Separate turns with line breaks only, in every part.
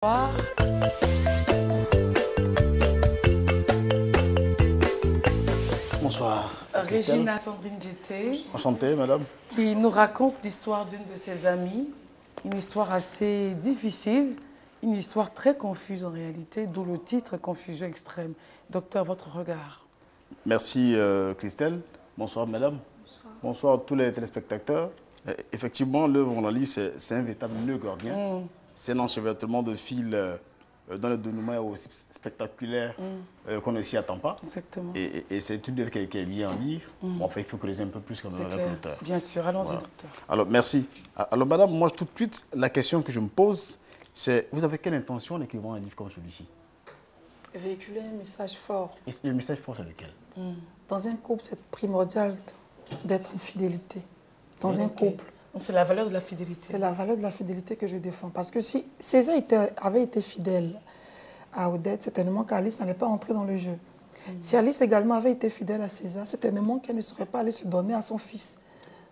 Bonsoir.
Bonsoir. Christelle.
Régina Sandrine Djeté,
Enchanté, madame.
qui nous raconte l'histoire d'une de ses amies, une histoire assez difficile, une histoire très confuse en réalité, d'où le titre Confusion extrême. Docteur, votre regard.
Merci, Christelle. Bonsoir, madame. Bonsoir à tous les téléspectateurs. Effectivement, l'œuvre, on l'a dit, c'est un véritable nœud gordien. C'est un enchevêtrement de fils dans le dénouement aussi spectaculaire qu'on ne s'y attend pas.
Exactement.
Et c'est une œuvre qui est bien à lire. Bon, enfin, il faut creuser un peu plus comme avec l'auteur.
Bien sûr, allons-y,
Voilà.
docteur.
Alors, merci. Alors, madame, moi, tout de suite, la question que je me pose, c'est vous avez quelle intention en écrivant un livre comme celui-ci?
Véhiculer un message fort.
Et le message fort, c'est lequel?
Dans un couple, c'est primordial d'être en fidélité. Dans un
Ok.
couple,
Donc c'est la valeur de la fidélité.
c'est la valeur de la fidélité que je défends. Parce que si César avait été fidèle à Odette, certainement qu'Alice n'allait pas entrer dans le jeu. Si Alice également avait été fidèle à César, certainement qu'elle ne serait pas allée se donner à son fils.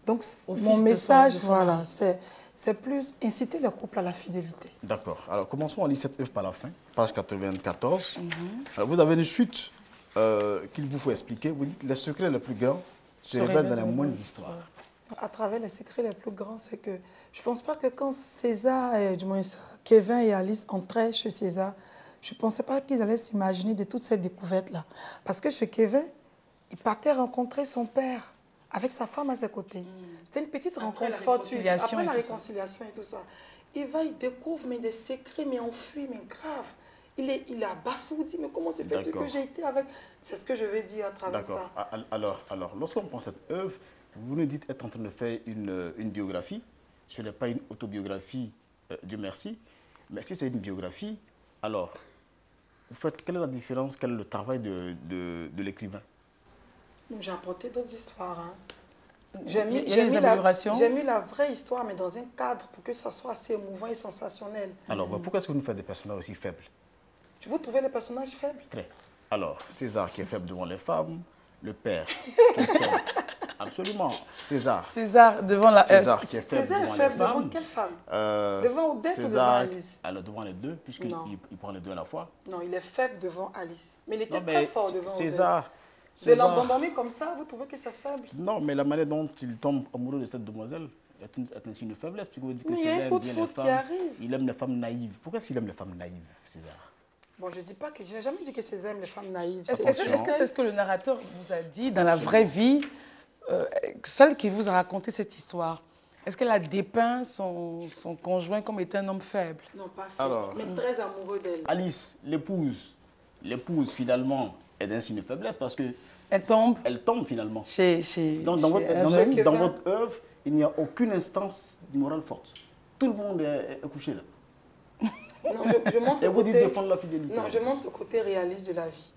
Donc
Au
mon
fils de
message,
son
voilà, c'est plus inciter le couple à la fidélité.
D'accord. Alors, commençons à lire cette œuvre par la fin, page 94. Alors, vous avez une chute qu'il vous faut expliquer. Vous dites les secrets les plus grands se révèlent dans les moindres histoires.
À travers les secrets les plus grands, c'est que je ne pense pas que quand César, du moins Kevin et Alice entraient chez César, je ne pensais pas qu'ils allaient s'imaginer de toutes ces découvertes-là. Parce que chez Kevin, il partait rencontrer son père avec sa femme à ses côtés. C'était une petite rencontre
la
fortuite.
réconciliation
Après
et
la
tout ça.
réconciliation et tout ça. Il va, il découvre mais des secrets, mais enfuis, mais graves. Il est abasourdi, mais comment c'est fait
D'accord.
que j'ai été avec... C'est ce que je vais dire à travers
D'accord.
ça.
Alors, lorsqu'on prend cette œuvre, vous nous dites être en train de faire une biographie. Ce n'est pas une autobiographie, Dieu merci. Mais si c'est une biographie, alors, vous faites quelle est la différence, quel est le travail de l'écrivain?
Donc, j'ai apporté d'autres histoires. Hein.
Il y a des améliorations.
J'ai mis la vraie histoire, mais dans un cadre pour que ça soit assez émouvant et sensationnel.
Alors, pourquoi est-ce que vous nous faites des personnages aussi faibles?
Vous trouvez les personnages faibles?
Très. Alors, César qui est faible devant les femmes, le père qui est faible. Absolument. César.
César devant la
César qui est faible
César est
devant les
faible
femmes.
devant quelle femme?
Euh,
Devant Odette ou devant
César,
Alice?
alors devant les deux, puisqu'il
Non.
il prend les deux à la fois.
Non, il est faible devant Alice. Mais il était
Non,
très
mais
fort devant
César,
Odette. De
César,
l'abandonner comme ça, vous trouvez que c'est faible?
non, mais la manière dont il tombe amoureux de cette demoiselle est un signe de faiblesse. Tu veux dire que
Mais il y a
César
un coup
aime
de
bien
foudre
les
qui
femmes.
arrive.
Il aime les femmes naïves. Pourquoi est-ce qu'il aime les femmes naïves, César?
Bon, je dis pas que... Je n'ai jamais dit que César aime les femmes naïves.
Est-ce
Attention.
que c'est ce que le narrateur vous a dit dans la vraie vie, celle qui vous a raconté cette histoire? Est-ce qu'elle a dépeint son conjoint comme étant un homme faible?
Non, pas faible,
Alors.
mais très amoureux d'elle.
Alice, l'épouse finalement est d'un signe de faiblesse parce que
Elle tombe
elle tombe finalement.
chez
Dans
chez
votre,
un-
dans votre œuvre, il n'y a aucune instance morale forte. Tout le monde est couché là.
Non, je montre
Et
le
vous dites
côté...
défendre la fidélité.
Non, je montre le côté réaliste de la vie.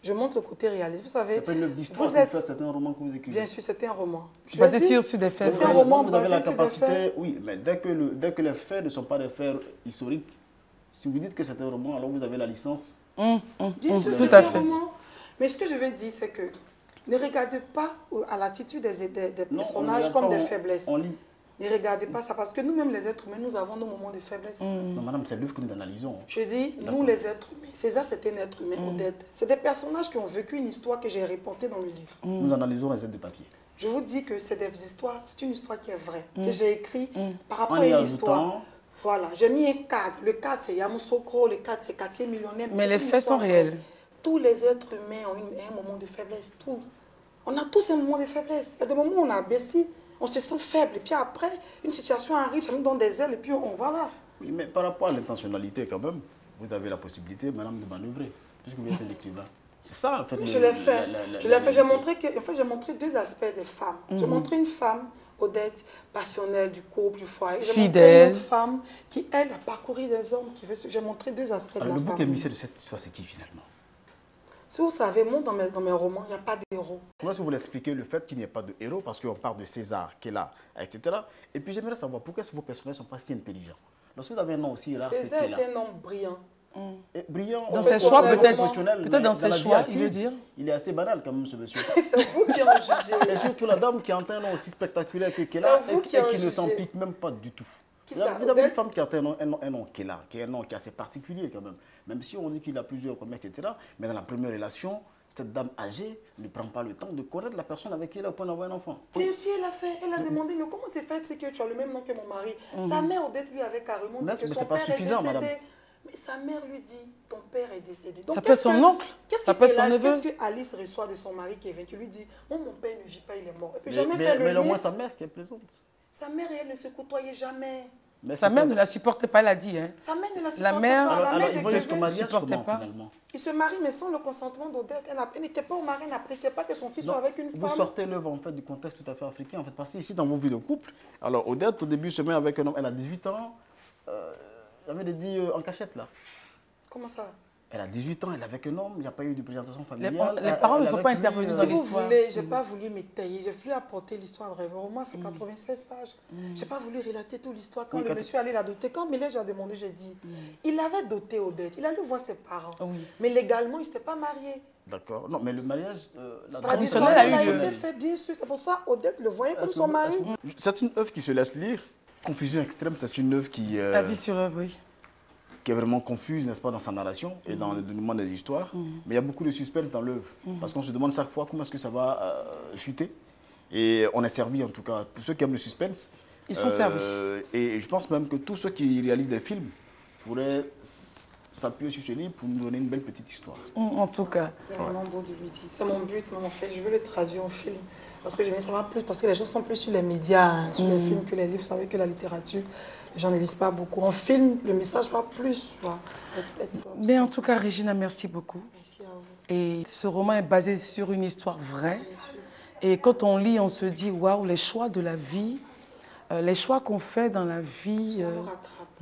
Je montre le côté réaliste. Vous savez,
C'est pas une œuvre d'histoire,
vous êtes...
c'est un roman que vous écrivez.
Bien sûr, c'était un roman. Je
Basé
l'ai dit,
sur des faits
c'est un
vrais.
roman
vous avez la
basé sur des faits.
capacité, oui, mais dès que les faits ne sont pas des faits historiques, si vous dites que c'est un roman, alors vous avez la licence.
Bien sûr,
tout
c'est
à
un
fait.
roman. Mais ce que je veux dire, c'est que ne regardez pas à l'attitude des
Non,
personnages
on
comme
regarde
des
pas,
faiblesses.
On lit.
Ne regardez pas ça, parce que nous-mêmes, les êtres humains, nous avons nos moments de faiblesse.
Non, madame, c'est l'œuvre que nous analysons.
Je dis, nous,
D'accord.
les êtres humains. César, c'était un être humain, Odette. C'est des personnages qui ont vécu une histoire que j'ai reportée dans le livre.
Nous analysons les œuvres de papier.
Je vous dis que c'est des histoires, c'est une histoire qui est vraie, que j'ai écrite par rapport
En
à
y
une
ajoutant-
histoire. Voilà, j'ai mis un cadre. Le cadre, c'est Yamoussoukro, le cadre, c'est Quartier Millionnaire.
Mais
c'est
les
une
faits sont
histoire vraie.
réels.
Tous les êtres humains ont un moment de faiblesse. Tout. On a tous un moment de faiblesse. Il y a des moments où on a baissé, on se sent faible. Et puis après, une situation arrive, ça nous donne des ailes et puis on va là.
Oui, mais par rapport à l'intentionnalité, quand même, vous avez la possibilité, madame, de manœuvrer, puisque vous êtes un écrivain. C'est ça, en fait.
Je l'ai fait. Je l'ai fait. J'ai montré que, en fait, j'ai montré deux aspects des femmes. J'ai montré une femme, Odette, passionnelle du couple, du foyer. J'ai montré
Fidèle.
une autre femme qui, elle, a parcouru des hommes. J'ai montré deux aspects de
Alors,
la
le bouc
femme.
émissaire de cette histoire, c'est qui finalement?
Si vous savez, moi, dans mes romans, il n'y a pas de héros.
Comment est-ce que vous voulez expliquer le fait qu'il n'y ait pas de héros? Parce qu'on parle de César qui est là, etc. Et puis j'aimerais savoir pourquoi est-ce que vos personnages ne sont pas si intelligents? Lorsque vous avez un nom aussi rare,
César
qui est là.
est un homme brillant.
Et brillant,
Dans
on
ses
fait
choix,
son
peut-être.
professionnel,
Peut-être
mais
dans ses
la vie
choix, il
active,
veut dire.
Il est assez banal quand même, ce monsieur.
C'est vous qui en jugez.
Et surtout la dame qui a un nom aussi spectaculaire que qu'elle
C'est
a
vous
et
qui en
qui ne s'en
jugez.
pique même pas du tout.
Qui ça,
Vous avez une
Odette?
femme qui a un nom qui est là, qui est un nom qui est assez particulier quand même. Même si on dit qu'il a plusieurs commerces, etc. Mais dans la première relation, cette dame âgée ne prend pas le temps de connaître la personne avec qui elle a au point d'avoir un enfant.
Bien sûr, elle a fait. Elle a demandé, mais comment c'est fait c'est que tu as le même nom que mon mari? Sa mère, Odette, lui avait carrément dit que son père est décédé. Madame. Mais sa mère lui dit, ton père est décédé. Donc,
ça peut être son oncle, ça peut être son neveu.
Qu'est-ce que Alice reçoit de son mari qui est vaincu? Lui dit, mon père ne vit pas, il est mort. Et puis
mais au moins sa mère qui est plaisante.
Sa mère et elle ne se côtoyaient jamais.
Mais sa mère ne la supportait pas, elle a dit. Hein.
Sa mère ne la supportait
la mère,
pas.
Alors,
il
voyait son mariage
supportait
comment,
pas.
Finalement?
Il se marie, mais sans le consentement d'Odette. Elle n'était pas au mari, elle n'appréciait pas que son fils soit avec une femme.
Vous sortez l'œuvre en fait du contexte tout à fait africain. En fait, parce que ici, dans vos vies de couple, alors Odette, au début, se met avec un homme, elle a 18 ans. J'avais dit en cachette là.
Comment ça?
Elle a 18 ans, elle est avec un homme, il n'y a pas eu de présentation familiale.
Les parents ne sont pas intervenus dans
l'histoire. Si vous
l'histoire.
voulez, je n'ai pas voulu m'étayer, j'ai voulu apporter l'histoire vraiment. Le roman fait 96 pages. Je n'ai pas voulu relater toute l'histoire. Quand le monsieur allait la doter, quand Milège a demandé, j'ai dit, il avait doté Odette, il allait voir ses parents. Mais légalement, il ne s'était pas marié.
D'accord. Non, mais le mariage
traditionnel a été fait, bien sûr. C'est pour ça Odette le voyait comme son mari.
C'est une œuvre qui se laisse lire. Confusion extrême, c'est une œuvre qui...
La vie sur œuvre, oui.
Qui est vraiment confuse, n'est-ce pas, dans sa narration et dans le dénouement des histoires. Mais il y a beaucoup de suspense dans l'œuvre. Parce qu'on se demande chaque fois comment est-ce que ça va chuter. Et on est servi, en tout cas, pour ceux qui aiment le suspense.
Ils sont servis.
Et je pense même que tous ceux qui réalisent des films pourraient s'appuyer sur ce livre pour nous donner une belle petite histoire.
En tout cas.
C'est vraiment beau de lui dire. C'est mon but, en fait. Je veux le traduire en film. Parce que je veux savoir plus, parce que les gens sont plus sur les médias, hein, sur les films que les livres. Vous savez que la littérature, les gens ne lisent pas beaucoup. En film, le message va plus.
Mais en tout cas, Regina, merci beaucoup.
Merci à vous.
Et ce roman est basé sur une histoire vraie. Et quand on lit, on se dit, waouh, les choix de la vie, les choix qu'on fait dans la vie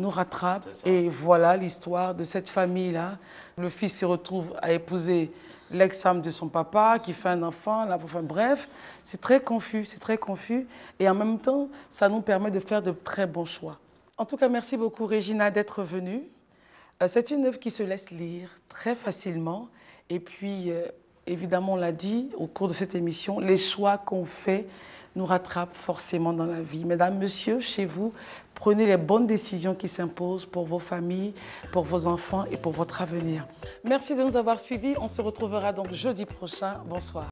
nous rattrapent. Et voilà l'histoire de cette famille-là. Le fils se retrouve à épouser l'ex-femme de son papa, qui fait un enfant, enfin, bref, c'est très confus, et en même temps, ça nous permet de faire de très bons choix. En tout cas, merci beaucoup, Regina, d'être venue. C'est une œuvre qui se laisse lire très facilement, et puis, évidemment, on l'a dit au cours de cette émission, les choix qu'on fait nous rattrapent forcément dans la vie. Mesdames, messieurs, chez vous, prenez les bonnes décisions qui s'imposent pour vos familles, pour vos enfants et pour votre avenir. Merci de nous avoir suivis. On se retrouvera donc jeudi prochain. Bonsoir.